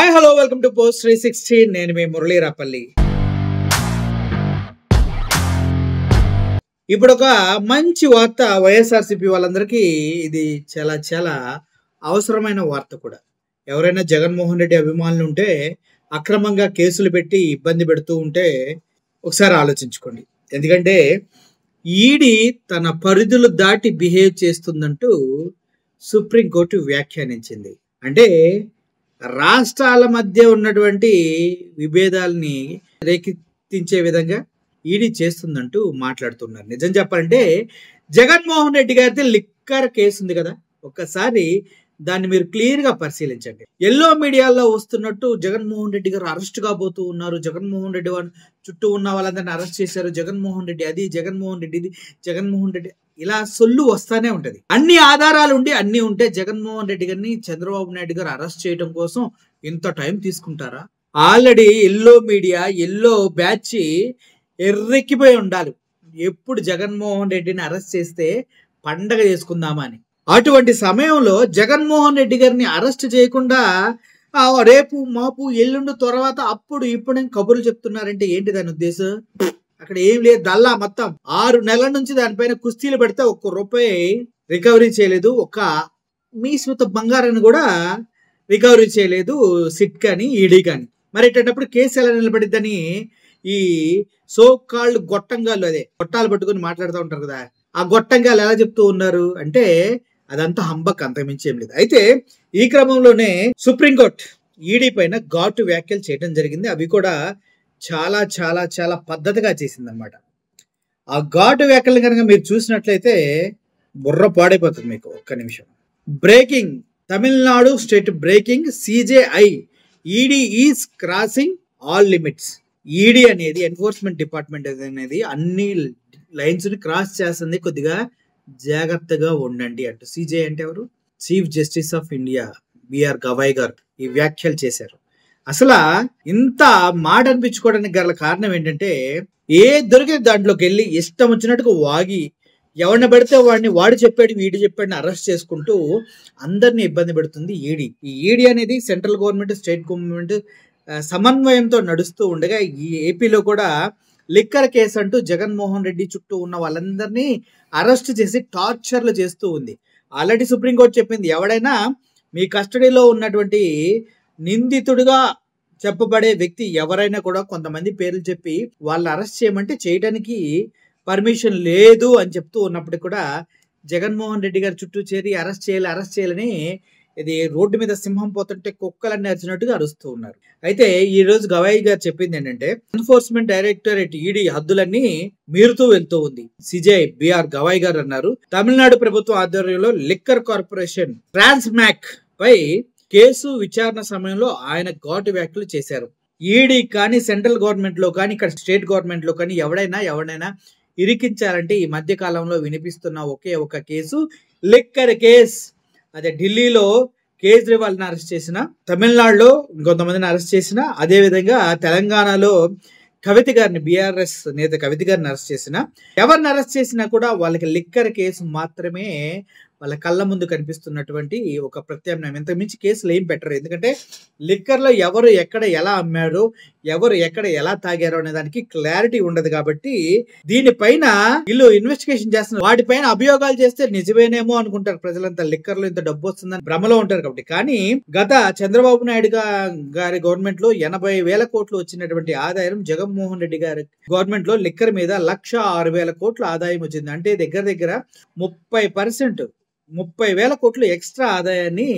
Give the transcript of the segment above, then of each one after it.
Hi hello welcome to post 360. నేను మీ మురళీ రాపల్లి. ఇప్పుడు ఒక మంచి వార్త వైఎస్ఆర్సీపీ వాళ్ళందరికీ ఇది చాలా చాలా అవసరమైన వార్త కూడా. ఎవరైనా జగన్మోహన్ రెడ్డి అభిమానులు ఉంటే అక్రమంగా కేసులు పెట్టి ఇబ్బంది పెడుతూ ఉంటే ఒకసారి ఆలోచించుకోండి. ఎందుకంటే ఈడీ తన పరిధులు దాటి బిహేవ్ చేస్తుందంటూ సుప్రీంకోర్టు వ్యాఖ్యానించింది. అంటే రాష్ట్రాల మధ్య ఉన్నటువంటి విభేదాలని రేకెత్తించే విధంగా ఈడీ చేస్తుందంటూ మాట్లాడుతున్నారు. నిజం చెప్పాలంటే జగన్మోహన్ రెడ్డి గారిది లిక్కర్ కేసు ఉంది కదా, ఒక్కసారి దాన్ని మీరు క్లియర్ గా పరిశీలించండి. ఎల్లో మీడియాలో వస్తున్నట్టు జగన్మోహన్ రెడ్డి గారు అరెస్ట్ కాబోతూ ఉన్నారు, జగన్మోహన్ రెడ్డి చుట్టూ ఉన్న వాళ్ళందరినీ అరెస్ట్ చేశారు, జగన్మోహన్ రెడ్డి అది, జగన్మోహన్ రెడ్డి ఇది, జగన్మోహన్ రెడ్డి ఇలా సొల్లు వస్తానే ఉంటది. అన్ని ఆధారాలు ఉండి అన్ని ఉంటే జగన్మోహన్ రెడ్డి గారిని చంద్రబాబు నాయుడు గారు అరెస్ట్ చేయడం కోసం ఇంత టైం తీసుకుంటారా? Already yellow media yellow batch ఎర్రెక్కిపోయి ఉండాలి. ఎప్పుడు జగన్మోహన్ రెడ్డిని అరెస్ట్ చేస్తే పండగ చేసుకుందామని. అటువంటి సమయంలో జగన్మోహన్ రెడ్డి గారిని అరెస్ట్ చేయకుండా రేపు మాపు ఎల్లుండి తర్వాత అప్పుడు ఇప్పుడు కబుర్లు చెప్తున్నారంటే ఏంటి దాని ఉద్దేశం? అక్కడ ఏం లేదు, దల్లా మొత్తం 6 నెలల నుంచి దానిపైన కుస్తీలు పెడితే ఒక్క రూపాయి రికవరీ చేయలేదు, ఒక్క మీస్మిత బంగారాన్ని కూడా రికవరీ చేయలేదు సిట్ కానీ ఈడీ కానీ. మరి ఇట్టేటప్పుడు కేసు ఎలా నిలబడిద్దని ఈ సో కాల్డ్ గొట్టంగాళ్ళు, అదే గొట్టాలు పట్టుకుని మాట్లాడుతూ ఉంటారు కదా, ఆ గొట్టంగాళ్ళు ఎలా చెప్తూ ఉన్నారు అంటే అదంతా హంబక్, అంతకుమించి ఏం లేదు. అయితే ఈ క్రమంలోనే సుప్రీంకోర్టు ఈడీ పైన ఘాటు వ్యాఖ్యలు చేయడం జరిగింది. అవి కూడా చాలా చాలా చాలా పద్ధతిగా చేసింది అనమాట. ఆ ఘాటు వ్యాఖ్యలు కనుక మీరు చూసినట్లయితే బుర్ర పాడైపోతుంది మీకు. ఒక్క నిమిషం. Breaking, Tamil Nadu state breaking, CJI ED is crossing all limits. ED అనేది ఎన్ఫోర్స్మెంట్ డిపార్ట్మెంట్ అనేది అన్ని లైన్స్ ని క్రాస్ చేస్తుంది, కొద్దిగా జాగ్రత్తగా ఉండండి అంటూ. సిజే అంటే ఎవరు? Chief justice of India BR Gavai గారు ఈ వ్యాఖ్యలు చేశారు. అసలు ఇంత మాట అనిపించుకోవడానికి గల కారణం ఏంటంటే ఏ దొరికిన దాంట్లోకి వెళ్ళి ఇష్టం వచ్చినట్టుగా వాగి ఎవరిని పడితే వాడిని వాడు చెప్పాడు వీడు చెప్పాడిని అరెస్ట్ చేసుకుంటూ అందరినీ ఇబ్బంది పెడుతుంది ఈడీ. ఈ ఈడీ అనేది సెంట్రల్ గవర్నమెంట్ స్టేట్ గవర్నమెంట్ సమన్వయంతో నడుస్తూ ఉండగా ఈ ఏపీలో కూడా లిక్కర్ కేసు అంటూ జగన్మోహన్ రెడ్డి చుట్టూ ఉన్న వాళ్ళందరినీ అరెస్ట్ చేసి టార్చర్లు చేస్తూ ఉంది. ఆల్రెడీ సుప్రీంకోర్టు చెప్పింది, ఎవడైనా మీ కస్టడీలో ఉన్నటువంటి నిందితుడిగా చెప్పబడే వ్యక్తి ఎవరైనా కూడా కొంతమంది పేర్లు చెప్పి వాళ్ళని అరెస్ట్ చేయమంటే చేయడానికి పర్మిషన్ లేదు అని చెప్తూ ఉన్నప్పటికీ కూడా జగన్మోహన్ రెడ్డి గారి చుట్టూ చేరి అరెస్ట్ చేయాలని ఇది రోడ్డు మీద సింహం పోతుంటే కుక్కలన్నీ అరిచినట్టుగా అరుస్తూ ఉన్నారు. అయితే ఈ రోజు గవాయ్ గారు చెప్పింది ఏంటంటే ఎన్ఫోర్స్మెంట్ డైరెక్టరేట్ ఈడీ హద్దులన్నీ మీరుతూ వెళ్తూ ఉంది. సిజే బిఆర్ గవాయ్ గారు అన్నారు, తమిళనాడు ప్రభుత్వం ఆధ్వర్యంలో లిక్కర్ కార్పొరేషన్ ట్రాన్స్మాక్ పై కేసు విచారణ సమయంలో ఆయన ఘాటు వ్యాఖ్యలు చేశారు. ఈడీ కానీ సెంట్రల్ గవర్నమెంట్ లో కానీ ఇక్కడ స్టేట్ గవర్నమెంట్ లో కానీ ఎవడైనా ఇరికించాలంటే ఈ మధ్య కాలంలో వినిపిస్తున్న ఒకే ఒక కేసు లిక్కర్ కేస్. అదే ఢిల్లీలో కేజ్రీవాల్ని అరెస్ట్ చేసిన, తమిళనాడులో ఇంకొంతమందిని అరెస్ట్ చేసిన, అదే విధంగా తెలంగాణలో కవిత గారిని, బీఆర్ఎస్ నేత కవిత గారిని అరెస్ట్ చేసిన, ఎవరిని అరెస్ట్ చేసినా కూడా వాళ్ళకి లిక్కర్ కేసు మాత్రమే వాళ్ళ కళ్ళ ముందు కనిపిస్తున్నటువంటి ఒక ప్రత్యామ్నాయం. ఇంతకు మించి కేసులు ఏం పెట్టరు. ఎందుకంటే లిక్కర్లో ఎవరు ఎక్కడ ఎలా అమ్మారో, ఎవరు ఎక్కడ ఎలా తాగారో అనే దానికి క్లారిటీ ఉండదు. కాబట్టి దీనిపైన వీళ్ళు ఇన్వెస్టిగేషన్ చేస్తున్నారు. వాటిపైన అభియోగాలు చేస్తే నిజమేనేమో అనుకుంటారు ప్రజలంతా, లిక్కర్లో ఇంత డబ్బు వస్తుందని భ్రమలో ఉంటారు. కాబట్టి కానీ గత చంద్రబాబు నాయుడు గారి గవర్నమెంట్ లో 80,000 కోట్లు వచ్చినటువంటి ఆదాయం జగన్మోహన్ రెడ్డి గారి గవర్నమెంట్ లో లిక్కర్ మీద 1,06,000 కోట్ల ఆదాయం వచ్చింది. అంటే దగ్గర 30%, 30,000 కోట్లు ఎక్స్ట్రా ఆదాయాన్ని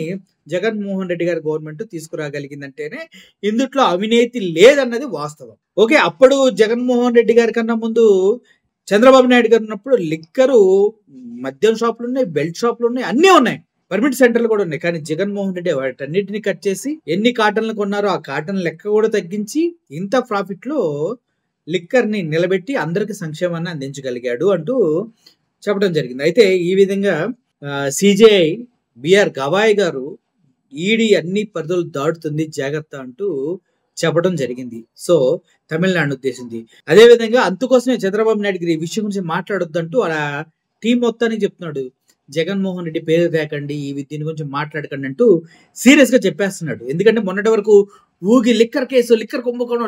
జగన్మోహన్ రెడ్డి గారి గవర్నమెంట్ తీసుకురాగలిగిందంటేనే ఇందుట్లో అవినీతి లేదన్నది వాస్తవం. ఓకే, అప్పుడు జగన్మోహన్ రెడ్డి గారి కన్నా ముందు చంద్రబాబు నాయుడు గారు ఉన్నప్పుడు లిక్కరు మద్యం షాపులు ఉన్నాయి, బెల్ట్ షాపులు ఉన్నాయి, అన్నీ ఉన్నాయి, పర్మిట్ సెంటర్లు కూడా ఉన్నాయి. కానీ జగన్మోహన్ రెడ్డి వాటన్నిటిని కట్ చేసి ఎన్ని కాటన్లు కొన్నారో ఆ కాటన్ లెక్క కూడా తగ్గించి ఇంత ప్రాఫిట్ లో లిక్కర్ ని నిలబెట్టి అందరికి సంక్షేమాన్ని అందించగలిగాడు అంటూ చెప్పడం జరిగింది. అయితే ఈ విధంగా సిజేఐ బిఆర్ గవాయ్ గారు ఈడీ అన్ని పరిధులు దాటుతుంది జాగ్రత్త అంటూ చెప్పడం జరిగింది. సో తమిళనాడు ఉద్దేశించి అదే విధంగా అందుకోసమే చంద్రబాబు నాయుడు గారు ఈ విషయం గురించి మాట్లాడొద్దంటూ అలా టీం మొత్తానికి చెప్తున్నాడు. జగన్మోహన్ రెడ్డి పేరు తేకండి, దీని గురించి మాట్లాడకండి అంటూ సీరియస్‌గా చెప్పేస్తున్నాడు. ఎందుకంటే మొన్నటి వరకు ఊగి లిక్కర్ కేసు, లిక్కర్ కుంభకోణం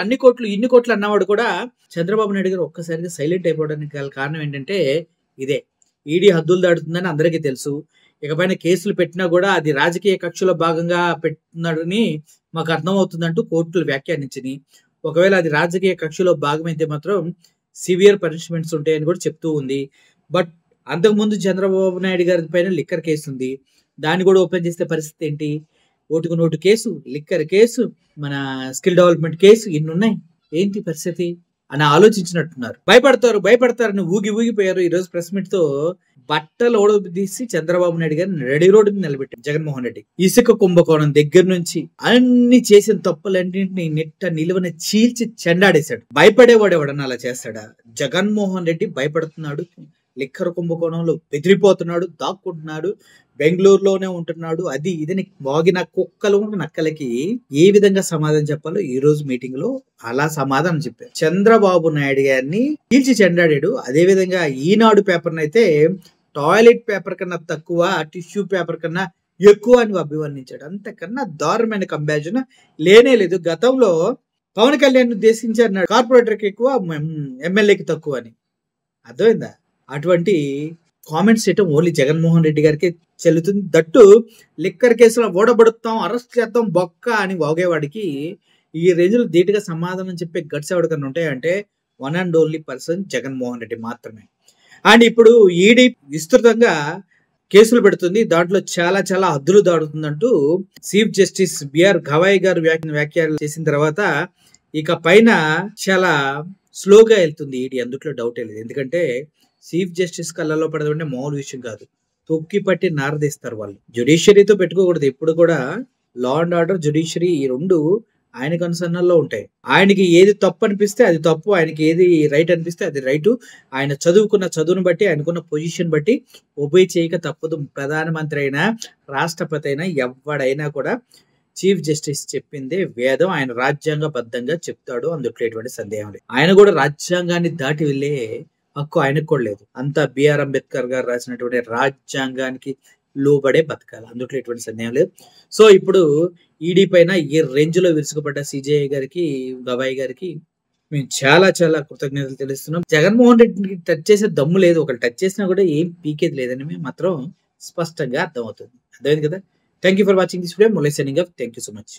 అన్ని కోట్లు, ఇన్ని కోట్లు అన్నవాడు కూడా చంద్రబాబు నాయుడు గారు ఒక్కసారిగా సైలెంట్ అయిపోవడానికి గల కారణం ఏంటంటే ఇదే. ఈడీ హద్దులు దాటుతుందని అందరికీ తెలుసు. ఇకపైన కేసులు పెట్టినా కూడా అది రాజకీయ కక్షలో భాగంగా పెట్టుతున్నాడని మాకు అర్థమవుతుందంటూ కోర్టులు వ్యాఖ్యానించినాయి. ఒకవేళ అది రాజకీయ కక్షలో భాగమైతే మాత్రం సివియర్ పనిష్మెంట్స్ ఉంటాయని కూడా చెప్తూ ఉంది. బట్ అంతకుముందు చంద్రబాబు నాయుడు గారి పైన లిక్కర్ కేసు ఉంది. దాన్ని కూడా ఓపెన్ చేస్తే పరిస్థితి ఏంటి? ఓటుకు నోటు కేసు, లిక్కర్ కేసు, మన స్కిల్ డెవలప్మెంట్ కేసు ఇన్నున్నాయి. ఏంటి పరిస్థితి అని ఆలోచించినట్టున్నారు. భయపడతారని ఊగిపోయారు. ఈ రోజు ప్రెస్ మీట్ తో బట్టలు ఓడదీసి చంద్రబాబు నాయుడు గారిని రెడీ రోడ్డు మీద నిలబెట్టారు జగన్మోహన్ రెడ్డి. ఇసుక కుంభకోణం దగ్గర నుంచి అన్ని చేసిన తప్పులన్నింటినీ నిలువన చీల్చి చెండాడేశాడు. భయపడేవాడు ఎవడన్నా అలా చేస్తాడా? జగన్మోహన్ రెడ్డి భయపడుతున్నాడు. లిక్కర్ కుంభకోణంలో బెదిరిపోతున్నాడు, దాక్కుంటున్నాడు, బెంగళూరులోనే ఉంటున్నాడు. అది ఇదని మోగిన కుక్కలు నక్కలకి ఏ విధంగా సమాధానం చెప్పాలో ఈ రోజు మీటింగ్ లో అలా సమాధానం చెప్పారు. చంద్రబాబు నాయుడు గారిని పీల్చి చెండాడాడు. అదే విధంగా ఈనాడు పేపర్ అయితే టాయిలెట్ పేపర్ కన్నా తక్కువ, టిష్యూ పేపర్ కన్నా ఎక్కువ అని అభివర్ణించాడు. అంతకన్నా దారుణమైన కంపారిజన్ లేనే లేదు. గతంలో పవన్ కళ్యాణ్ ఉద్దేశించారు, కార్పొరేటర్కి ఎక్కువ, ఎమ్మెల్యేకి తక్కువ అని. అర్థమైందా? అటువంటి కామెంట్స్ చేయటం ఓన్లీ జగన్మోహన్ రెడ్డి గారికి చెల్లుతుంది. దట్టు లిక్కర్ కేసులో ఓడబడుతాం, అరెస్ట్ చేద్దాం బొక్క అని వాగేవాడికి ఈ రేంజ్ లో ధీటుగా సమాధానం చెప్పే గట్స్ ఎవరికన్నా ఉంటాయంటే one and only person Jaganmohan Reddy మాత్రమే. అండ్ ఇప్పుడు ఈడీ విస్తృతంగా కేసులు పెడుతుంది. దాంట్లో చాలా చాలా హద్దులు దాడుతుందంటూ చీఫ్ జస్టిస్ బిఆర్ గవాయ్ గారు వ్యాఖ్యలు చేసిన తర్వాత ఇక పైన చాలా స్లోగా వెళ్తుంది ఈడీ. అందుట్లో డౌటే లేదు. ఎందుకంటే చీఫ్ జస్టిస్ కళ్ళలో పడదంటే మామూలు విషయం కాదు. తొక్కి పట్టి నారదీస్తారు వాళ్ళు. జ్యుడిషియరీతో పెట్టుకోకూడదు ఎప్పుడు కూడా. లా అండ్ ఆర్డర్, జ్యుడిషియరీ ఈ రెండు ఆయన కన్సర్నల్లో ఉంటాయి. ఆయనకి ఏది తప్పు అనిపిస్తే అది తప్పు, ఆయనకి ఏది రైట్ అనిపిస్తే అది రైటు. ఆయన చదువుకున్న చదువును బట్టి, ఆయనకున్న పొజిషన్ బట్టి ఒబే చేయక తప్పదు. ప్రధానమంత్రి అయినా, రాష్ట్రపతి అయినా, ఎవడైనా కూడా చీఫ్ జస్టిస్ చెప్పిందే వేదం. ఆయన రాజ్యాంగబద్ధంగా చెప్తాడు. అందుట్లో ఎటువంటి సందేహం లేదు. ఆయన కూడా రాజ్యాంగాన్ని దాటి వెళ్ళే హక్కు ఆయనకు కూడా లేదు. అంతా బిఆర్ అంబేద్కర్ గారు రాసినటువంటి రాజ్యాంగానికి లోబడే బతకాలి. అందుట్లో ఎటువంటి సందేహం లేదు. సో ఇప్పుడు ఈడీ పైన ఈ రేంజ్ లో విరుచుకుపడ్డ సిజేఐ గారికి, గవాయ్ గారికి మేము చాలా చాలా కృతజ్ఞతలు తెలుస్తున్నాం. జగన్మోహన్ రెడ్డికి టచ్ చేసే దమ్ము లేదు. ఒకళ్ళు టచ్ చేసినా కూడా ఏం పీకేది లేదని మేము మాత్రం స్పష్టంగా అర్థమవుతుంది. అర్థమైంది కదా? Thank you for watching this video. Murali signing off. Thank you so much.